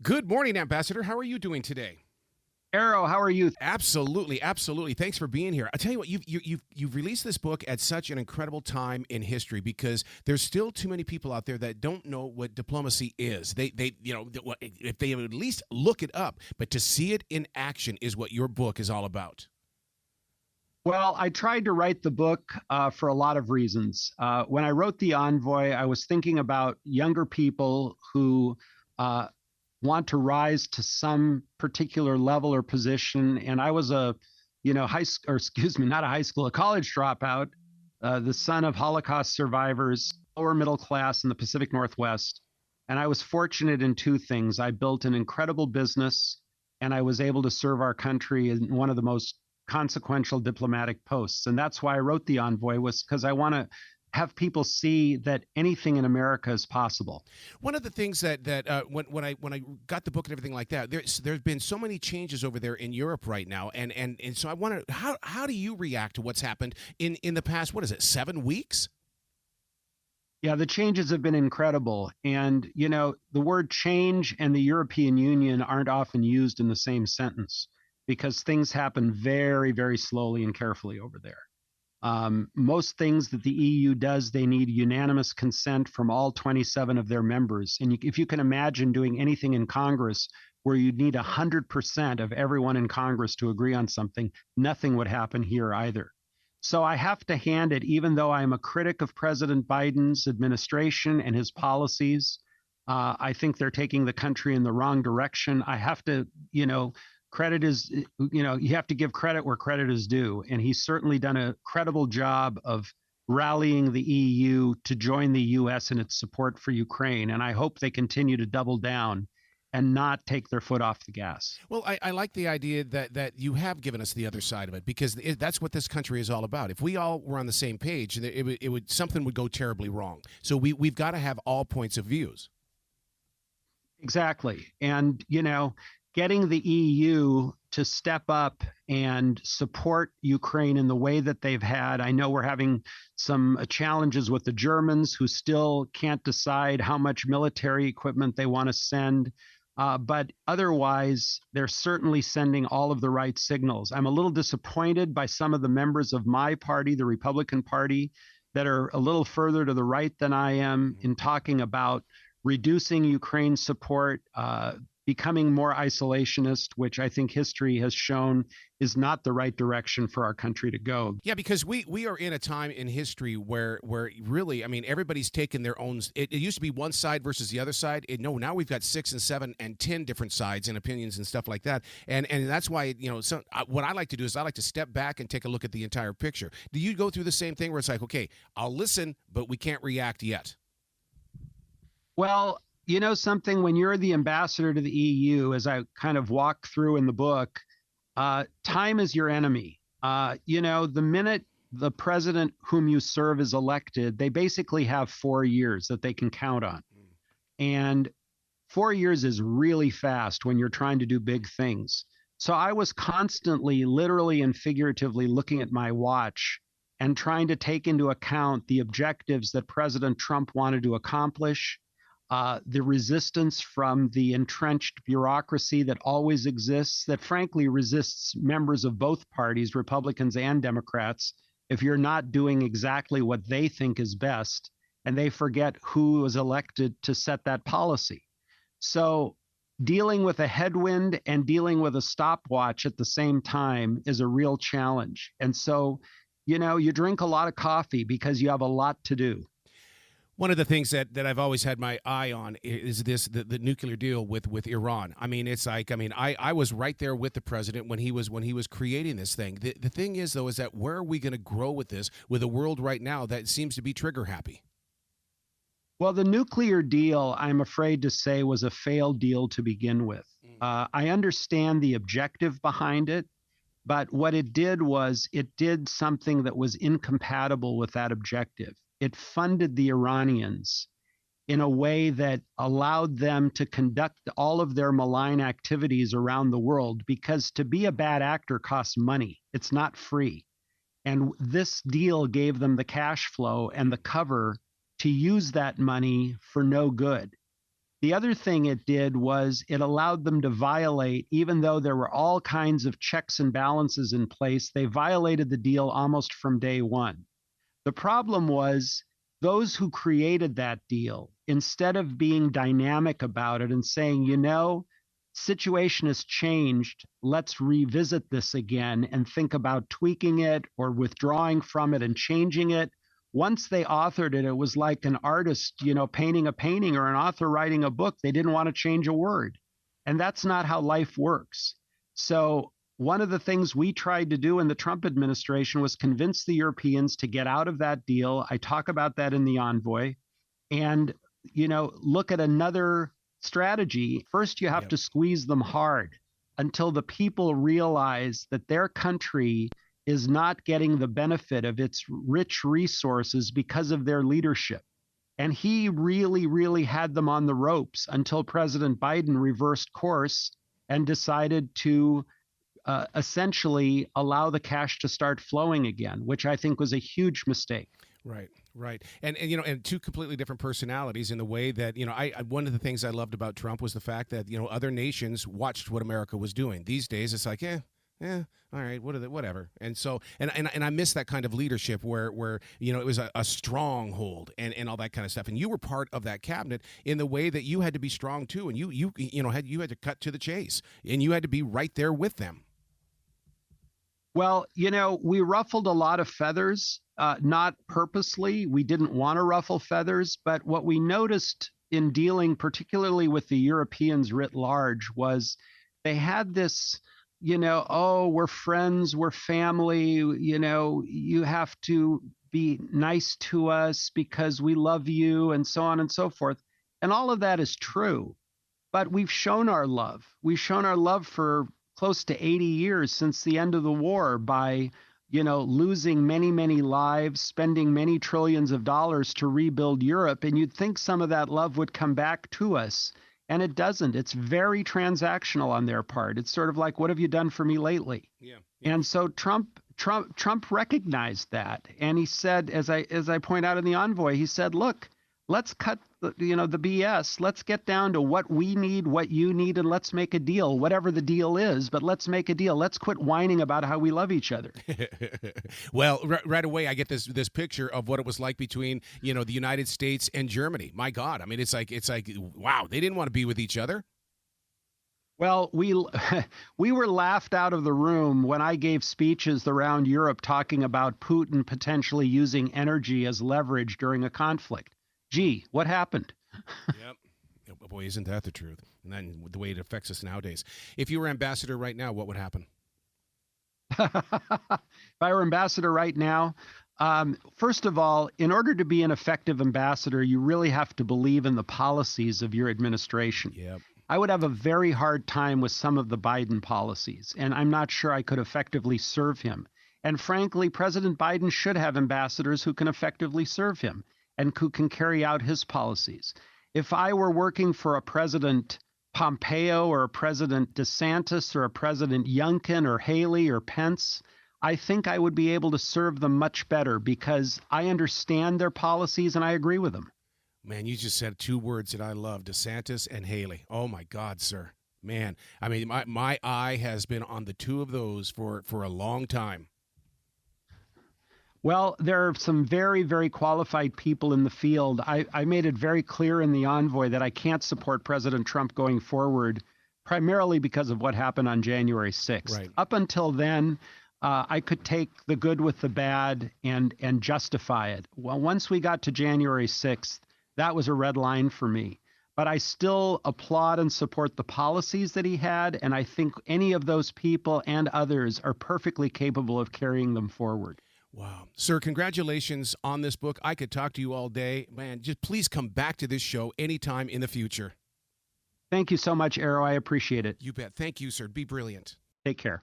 Good morning, Ambassador. How are you doing today? Arrow, how are you? Absolutely, absolutely. Thanks for being here. I tell you what, you've released this book at such an incredible time in history because there's still too many people out there that don't know what diplomacy is. If they would at least look it up, but to see it in action is what your book is all about. Well, I tried to write the book for a lot of reasons. When I wrote The Envoy, I was thinking about younger people who uh, want to rise to some particular level or position. And I was high school, or excuse me, not a high school, a college dropout, the son of Holocaust survivors, lower middle class in the Pacific Northwest. And I was fortunate in two things. I built an incredible business, and I was able to serve our country in one of the most consequential diplomatic posts. And that's why I wrote The Envoy, was because I want to have people see that anything in America is possible. One of the things when I got the book and everything like that, there's been so many changes over there in Europe right now, and so I wonder how do you react to what's happened in the past? What is it, 7 weeks? Yeah, the changes have been incredible. And, the word change and the European Union aren't often used in the same sentence because things happen very, very slowly and carefully over there. Most things that the EU does, they need unanimous consent from all 27 of their members. And if you can imagine doing anything in Congress where you'd need 100% of everyone in Congress to agree on something, nothing would happen here either. So I have to hand it, even though I'm a critic of President Biden's administration and his policies, I think they're taking the country in the wrong direction. I have to, credit is, you have to give credit where credit is due. And he's certainly done a credible job of rallying the EU to join the US in its support for Ukraine. And I hope they continue to double down and not take their foot off the gas. Well, I like the idea that you have given us the other side of it because that's what this country is all about. If we all were on the same page, something would go terribly wrong. So we've got to have all points of views. Exactly. And, getting the EU to step up and support Ukraine in the way that they've had. I know we're having some challenges with the Germans who still can't decide how much military equipment they want to send. But otherwise, they're certainly sending all of the right signals. I'm a little disappointed by some of the members of my party, the Republican Party, that are a little further to the right than I am in talking about reducing Ukraine support, becoming more isolationist, which I think history has shown is not the right direction for our country to go. Yeah, because we are in a time in history where really, I mean, everybody's taken their own. It used to be one side versus the other side. No, now we've got 6 and 7 and 10 different sides and opinions and stuff like that. And that's why what I like to do is I like to step back and take a look at the entire picture. Do you go through the same thing where it's like, okay, I'll listen, but we can't react yet? Well, something, when you're the ambassador to the EU, as I kind of walk through in the book, time is your enemy. The minute the president whom you serve is elected, they basically have 4 years that they can count on. And 4 years is really fast when you're trying to do big things. So I was constantly, literally and figuratively, looking at my watch and trying to take into account the objectives that President Trump wanted to accomplish, the resistance from the entrenched bureaucracy that always exists, that frankly resists members of both parties, Republicans and Democrats, if you're not doing exactly what they think is best, and they forget who was elected to set that policy. So dealing with a headwind and dealing with a stopwatch at the same time is a real challenge. And so, you drink a lot of coffee because you have a lot to do. One of the things that I've always had my eye on is the nuclear deal with Iran. I mean, it's like, I was right there with the president when he was creating this thing. The thing is, though, is that where are we going to grow with this, with a world right now that seems to be trigger happy? Well, the nuclear deal, I'm afraid to say, was a failed deal to begin with. I understand the objective behind it, but what it did was it did something that was incompatible with that objective. It funded the Iranians in a way that allowed them to conduct all of their malign activities around the world, because to be a bad actor costs money. It's not free. And this deal gave them the cash flow and the cover to use that money for no good. The other thing it did was it allowed them to violate, even though there were all kinds of checks and balances in place, they violated the deal almost from day one. The problem was those who created that deal, instead of being dynamic about it and saying, situation has changed, let's revisit this again and think about tweaking it or withdrawing from it and changing it. Once they authored it, it was like an artist, painting a painting, or an author writing a book. They didn't want to change a word. And that's not how life works. So one of the things we tried to do in the Trump administration was convince the Europeans to get out of that deal. I talk about that in the Envoy. And, look at another strategy. First, you have to squeeze them hard until the people realize that their country is not getting the benefit of its rich resources because of their leadership. And he really, really had them on the ropes until President Biden reversed course and decided to essentially allow the cash to start flowing again, which I think was a huge mistake. Right. And two completely different personalities in the way that, one of the things I loved about Trump was the fact that, other nations watched what America was doing. These days, it's like, all right, whatever. And so, and I miss that kind of leadership where it was a stronghold and all that kind of stuff. And you were part of that cabinet in the way that you had to be strong too. And you had to cut to the chase, and you had to be right there with them. Well, we ruffled a lot of feathers, not purposely. We didn't want to ruffle feathers, but what we noticed in dealing particularly with the Europeans writ large was they had this, we're friends, we're family, you have to be nice to us because we love you, and so on and so forth. And all of that is true, but we've shown our love. We've shown our love for close to 80 years since the end of the war by, losing many, many lives, spending many trillions of dollars to rebuild Europe. And you'd think some of that love would come back to us. And it doesn't. It's very transactional on their part. It's sort of like, what have you done for me lately? Yeah. And so Trump recognized that. And he said, as I point out in the Envoy, he said, look, let's cut the BS. Let's get down to what we need, what you need, and let's make a deal, whatever the deal is. But let's make a deal. Let's quit whining about how we love each other. Well, right away, I get this picture of what it was like between, the United States and Germany. My God. I mean, it's like, wow, they didn't want to be with each other. Well, we were laughed out of the room when I gave speeches around Europe talking about Putin potentially using energy as leverage during a conflict. Gee, what happened? Yep. Boy, isn't that the truth? And then the way it affects us nowadays. If you were ambassador right now, what would happen? If I were ambassador right now, first of all, in order to be an effective ambassador, you really have to believe in the policies of your administration. Yep. I would have a very hard time with some of the Biden policies, and I'm not sure I could effectively serve him. And frankly, President Biden should have ambassadors who can effectively serve him and who can carry out his policies. If I were working for a President Pompeo or a President DeSantis or a President Youngkin or Haley or Pence, I think I would be able to serve them much better because I understand their policies and I agree with them. Man, you just said two words that I love, DeSantis and Haley. Oh, my God, sir. Man, I mean, my eye has been on the two of those for a long time. Well, there are some very, very qualified people in the field. I made it very clear in the Envoy that I can't support President Trump going forward, primarily because of what happened on January 6th. Right. Up until then, I could take the good with the bad and justify it. Well, once we got to January 6th, that was a red line for me. But I still applaud and support the policies that he had, and I think any of those people and others are perfectly capable of carrying them forward. Wow. Sir, congratulations on this book. I could talk to you all day. Man, just please come back to this show anytime in the future. Thank you so much, Arrow. I appreciate it. You bet. Thank you, sir. Be brilliant. Take care.